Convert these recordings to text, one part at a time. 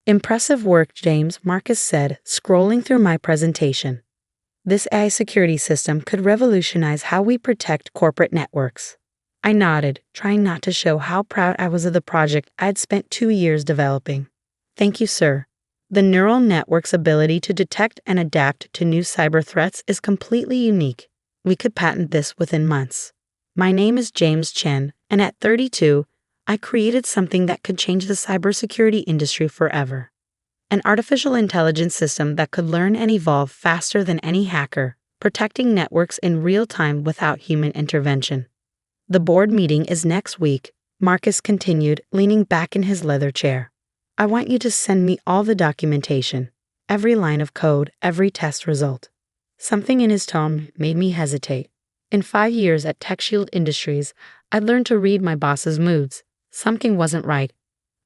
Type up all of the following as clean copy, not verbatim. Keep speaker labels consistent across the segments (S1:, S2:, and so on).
S1: Impressive work, James, Marcus said, scrolling through my presentation. This AI security system could revolutionize how we protect corporate networks. I nodded, trying not to show how proud I was of the project I'd spent 2 years developing. Thank you, sir. The neural network's ability to detect and adapt to new cyber threats is completely unique. We could patent this within months. My name is James Chen, and at 32, I created something that could change the cybersecurity industry forever. An artificial intelligence system that could learn and evolve faster than any hacker, protecting networks in real time without human intervention. The board meeting is next week, Marcus continued, leaning back in his leather chair. I want you to send me all the documentation, every line of code, every test result. Something in his tone made me hesitate. In 5 years at TechShield Industries, I'd learned to read my boss's moods. Something wasn't right.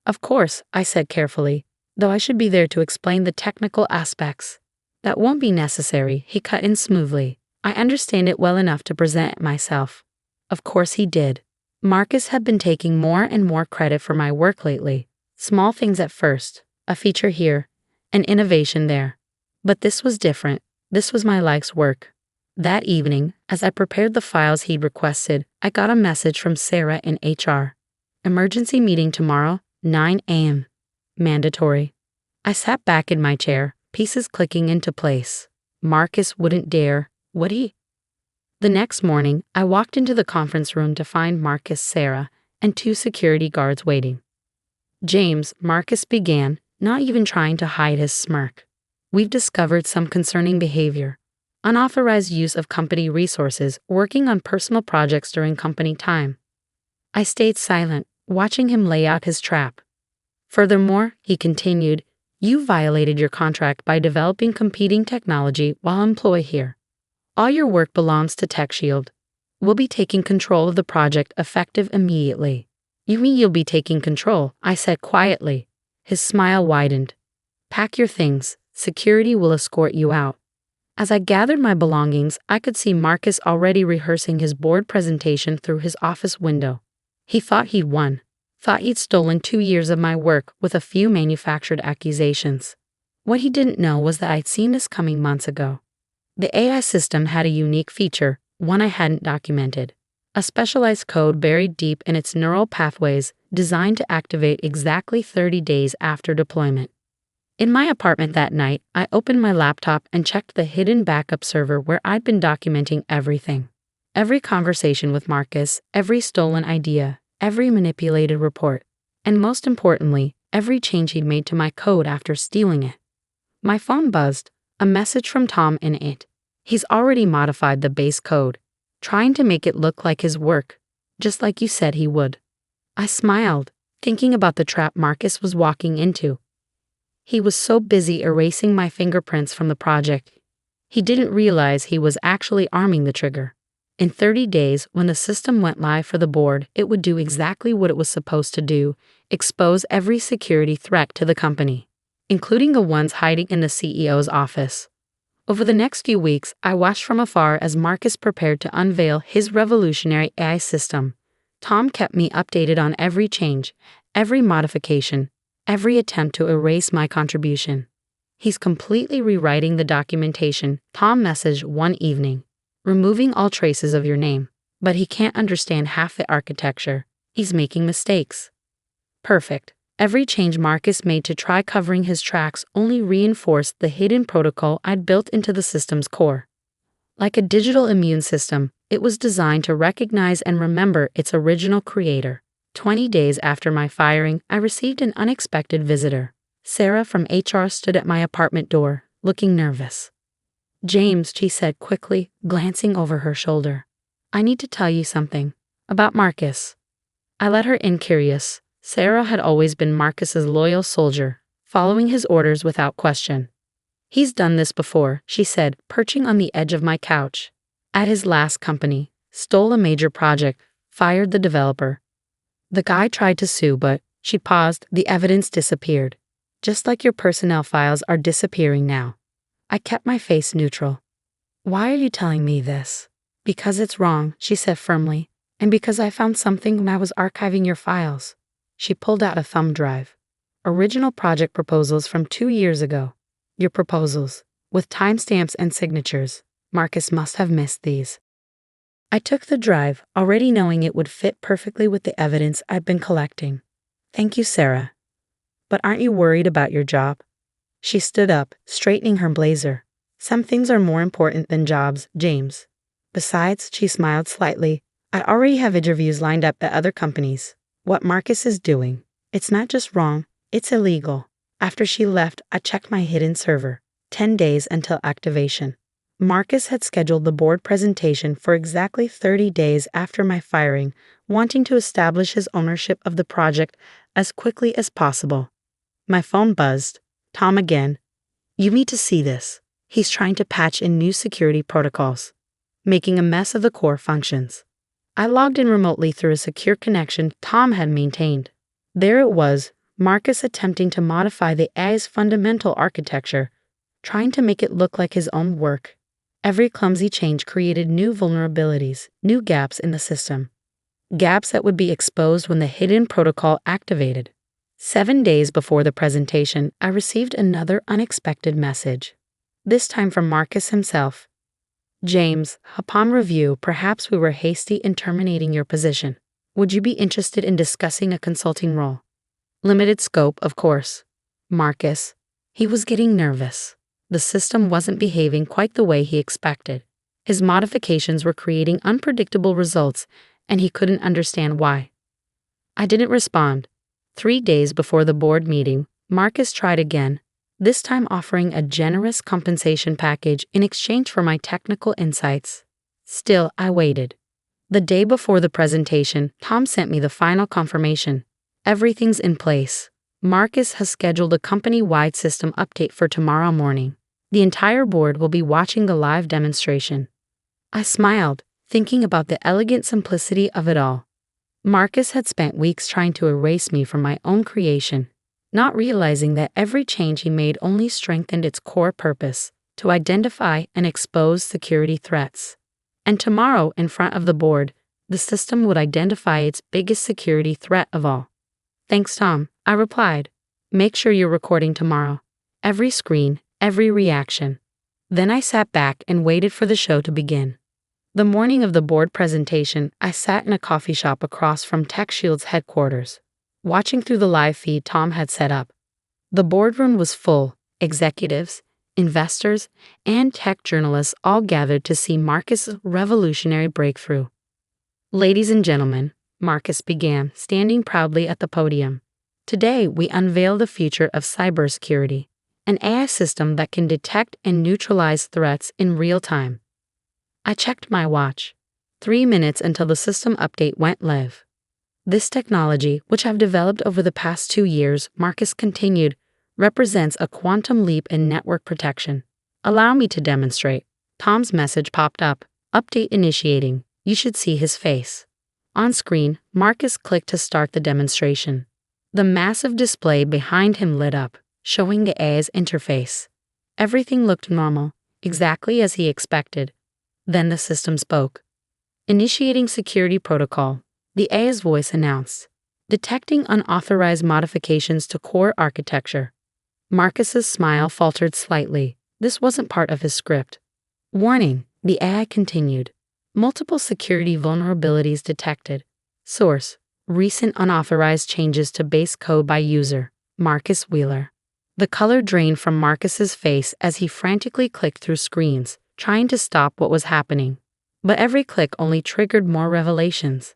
S1: Of course, I said carefully, though I should be there to explain the technical aspects. That won't be necessary, he cut in smoothly. I understand it well enough to present it myself. Of course he did. Marcus had been taking more and more credit for my work lately. Small things at first, a feature here, an innovation there. But this was different. This was my life's work. That evening, as I prepared the files he'd requested, I got a message from Sarah in HR. Emergency meeting tomorrow, 9 a.m. Mandatory. I sat back in my chair, pieces clicking into place. Marcus wouldn't dare, would he? The next morning, I walked into the conference room to find Marcus, Sarah, and 2 security guards waiting. James, Marcus began, not even trying to hide his smirk. We've discovered some concerning behavior. Unauthorized use of company resources, working on personal projects during company time. I stayed silent, watching him lay out his trap. Furthermore, he continued, you violated your contract by developing competing technology while employed here. All your work belongs to TechShield. We'll be taking control of the project effective immediately. You mean you'll be taking control? I said quietly. His smile widened. Pack your things. Security will escort you out. As I gathered my belongings, I could see Marcus already rehearsing his board presentation through his office window. He thought he'd won. Thought he'd stolen 2 years of my work with a few manufactured accusations. What he didn't know was that I'd seen this coming months ago. The AI system had a unique feature, one I hadn't documented. A specialized code buried deep in its neural pathways designed to activate exactly 30 days after deployment. In my apartment that night, I opened my laptop and checked the hidden backup server where I'd been documenting everything. Every conversation with Marcus, every stolen idea, every manipulated report, and most importantly, every change he'd made to my code after stealing it. My phone buzzed, a message from Tom in it. He's already modified the base code, trying to make it look like his work, just like you said he would. I smiled, thinking about the trap Marcus was walking into. He was so busy erasing my fingerprints from the project, he didn't realize he was actually arming the trigger. In 30 days, when the system went live for the board, it would do exactly what it was supposed to do, expose every security threat to the company, including the ones hiding in the CEO's office. Over the next few weeks, I watched from afar as Marcus prepared to unveil his revolutionary AI system. Tom kept me updated on every change, every modification, every attempt to erase my contribution. He's completely rewriting the documentation, Tom messaged one evening, removing all traces of your name. But he can't understand half the architecture. He's making mistakes. Perfect. Every change Marcus made to try covering his tracks only reinforced the hidden protocol I'd built into the system's core. Like a digital immune system, it was designed to recognize and remember its original creator. 20 days after my firing, I received an unexpected visitor. Sarah from HR stood at my apartment door, looking nervous. James, she said quickly, glancing over her shoulder. I need to tell you something. About Marcus. I let her in curious. Sarah had always been Marcus's loyal soldier, following his orders without question. He's done this before, she said, perching on the edge of my couch. At his last company, stole a major project, fired the developer. The guy tried to sue, but, she paused, the evidence disappeared. Just like your personnel files are disappearing now. I kept my face neutral. Why are you telling me this? Because it's wrong, she said firmly, and because I found something when I was archiving your files. She pulled out a thumb drive. Original project proposals from 2 years ago. Your proposals, with timestamps and signatures. Marcus must have missed these. I took the drive, already knowing it would fit perfectly with the evidence I've been collecting. Thank you, Sarah. But aren't you worried about your job? She stood up, straightening her blazer. Some things are more important than jobs, James. Besides, she smiled slightly, I already have interviews lined up at other companies. What Marcus is doing, it's not just wrong, it's illegal. After she left, I checked my hidden server. 10 days until activation. Marcus had scheduled the board presentation for exactly 30 days after my firing, wanting to establish his ownership of the project as quickly as possible. My phone buzzed. Tom again. You need to see this. He's trying to patch in new security protocols, making a mess of the core functions. I logged in remotely through a secure connection Tom had maintained. There it was, Marcus attempting to modify the AI's fundamental architecture, trying to make it look like his own work. Every clumsy change created new vulnerabilities, new gaps in the system. Gaps that would be exposed when the hidden protocol activated. 7 days before the presentation, I received another unexpected message. This time from Marcus himself. James, upon review, perhaps we were hasty in terminating your position. Would you be interested in discussing a consulting role? Limited scope, of course. Marcus. He was getting nervous. The system wasn't behaving quite the way he expected. His modifications were creating unpredictable results, and he couldn't understand why. I didn't respond. 3 days before the board meeting, Marcus tried again, this time offering a generous compensation package in exchange for my technical insights. Still, I waited. The day before the presentation, Tom sent me the final confirmation. Everything's in place. Marcus has scheduled a company-wide system update for tomorrow morning. The entire board will be watching the live demonstration. I smiled, thinking about the elegant simplicity of it all. Marcus had spent weeks trying to erase me from my own creation, not realizing that every change he made only strengthened its core purpose, to identify and expose security threats. And tomorrow, in front of the board, the system would identify its biggest security threat of all. Thanks, Tom, I replied. Make sure you're recording tomorrow. Every screen, every reaction. Then I sat back and waited for the show to begin. The morning of the board presentation, I sat in a coffee shop across from TechShield's headquarters, watching through the live feed Tom had set up. The boardroom was full, executives, investors, and tech journalists all gathered to see Marcus' revolutionary breakthrough. Ladies and gentlemen, Marcus began, standing proudly at the podium. Today, we unveil the future of cybersecurity, an AI system that can detect and neutralize threats in real time. I checked my watch. 3 minutes until the system update went live. This technology, which I've developed over the past 2 years, Marcus continued, represents a quantum leap in network protection. Allow me to demonstrate. Tom's message popped up. Update initiating. You should see his face. On screen, Marcus clicked to start the demonstration. The massive display behind him lit up, showing the AI's interface. Everything looked normal, exactly as he expected. Then the system spoke. Initiating security protocol, the AI's voice announced. Detecting unauthorized modifications to core architecture. Marcus's smile faltered slightly. This wasn't part of his script. Warning, the AI continued. Multiple security vulnerabilities detected. Source, recent unauthorized changes to base code by user, Marcus Wheeler. The color drained from Marcus's face as he frantically clicked through screens, trying to stop what was happening. But every click only triggered more revelations.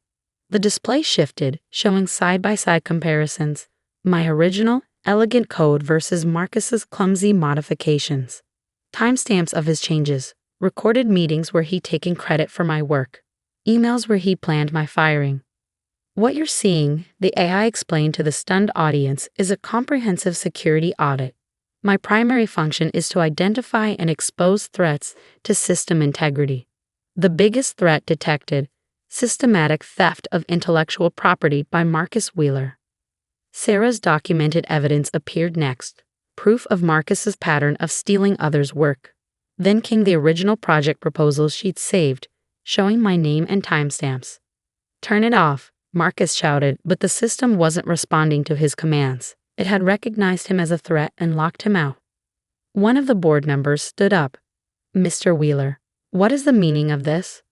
S1: The display shifted, showing side-by-side comparisons. My original, elegant code versus Marcus's clumsy modifications. Timestamps of his changes. Recorded meetings where he'd taken credit for my work. Emails where he planned my firing. What you're seeing, the AI explained to the stunned audience, is a comprehensive security audit. My primary function is to identify and expose threats to system integrity. The biggest threat detected, systematic theft of intellectual property by Marcus Wheeler. Sarah's documented evidence appeared next, proof of Marcus's pattern of stealing others' work. Then came the original project proposals she'd saved, showing my name and timestamps. Turn it off, Marcus shouted, but the system wasn't responding to his commands. It had recognized him as a threat and locked him out. One of the board members stood up. "Mr. Wheeler, what is the meaning of this?"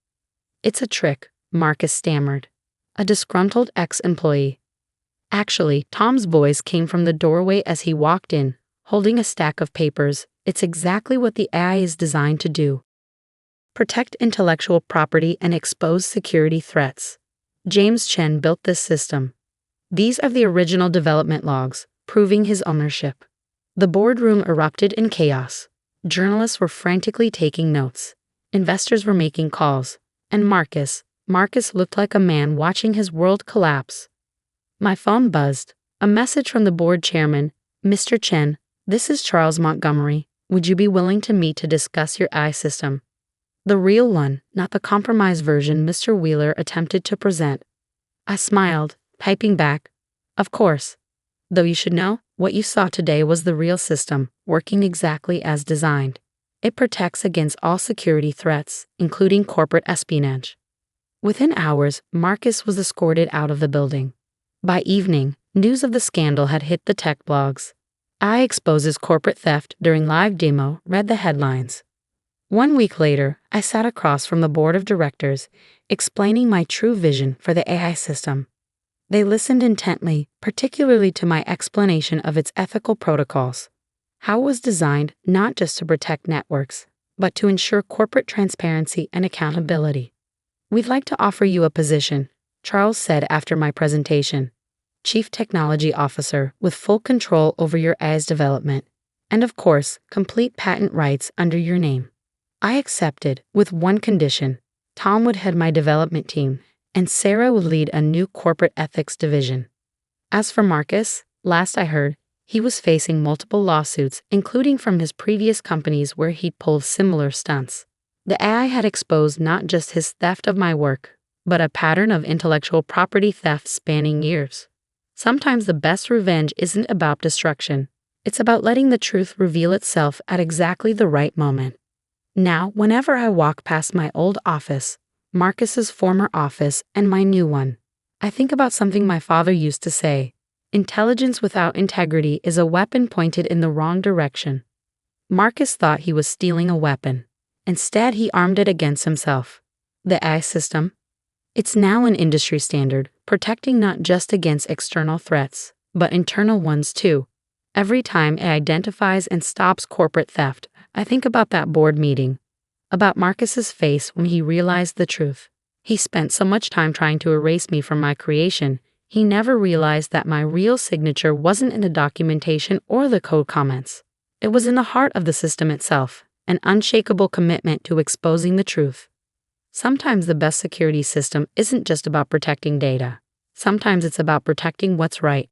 S1: "It's a trick," Marcus stammered. A disgruntled ex-employee. Actually, Tom's voice came from the doorway as he walked in, holding a stack of papers. "It's exactly what the AI is designed to do. Protect intellectual property and expose security threats. James Chen built this system. These are the original development logs, proving his ownership." The boardroom erupted in chaos. Journalists were frantically taking notes. Investors were making calls. And Marcus looked like a man watching his world collapse. My phone buzzed. A message from the board chairman. "Mr. Chen, this is Charles Montgomery. Would you be willing to meet to discuss your AI system?" The real one, not the compromised version Mr. Wheeler attempted to present. I smiled, typing back, "Of course. Though you should know, what you saw today was the real system, working exactly as designed. It protects against all security threats, including corporate espionage." Within hours, Marcus was escorted out of the building. By evening, news of the scandal had hit the tech blogs. AI exposes corporate theft during live demo read the headlines. 1 week later, I sat across from the board of directors, explaining my true vision for the AI system. They listened intently, particularly to my explanation of its ethical protocols. How it was designed not just to protect networks, but to ensure corporate transparency and accountability. "We'd like to offer you a position," Charles said after my presentation. "Chief Technology Officer with full control over your AI's development, and of course, complete patent rights under your name." I accepted, with one condition. Tom would head my development team, and Sarah would lead a new corporate ethics division. As for Marcus, last I heard, he was facing multiple lawsuits, including from his previous companies where he'd pulled similar stunts. The AI had exposed not just his theft of my work, but a pattern of intellectual property theft spanning years. Sometimes the best revenge isn't about destruction. It's about letting the truth reveal itself at exactly the right moment. Now, whenever I walk past my old office, Marcus's former office, and my new one, I think about something my father used to say: "Intelligence without integrity is a weapon pointed in the wrong direction." Marcus thought he was stealing a weapon. Instead, he armed it against himself. The AI system? It's now an industry standard, protecting not just against external threats, but internal ones too. Every time it identifies and stops corporate theft, I think about that board meeting, about Marcus's face when he realized the truth. He spent so much time trying to erase me from my creation, he never realized that my real signature wasn't in the documentation or the code comments. It was in the heart of the system itself, an unshakable commitment to exposing the truth. Sometimes the best security system isn't just about protecting data. Sometimes it's about protecting what's right.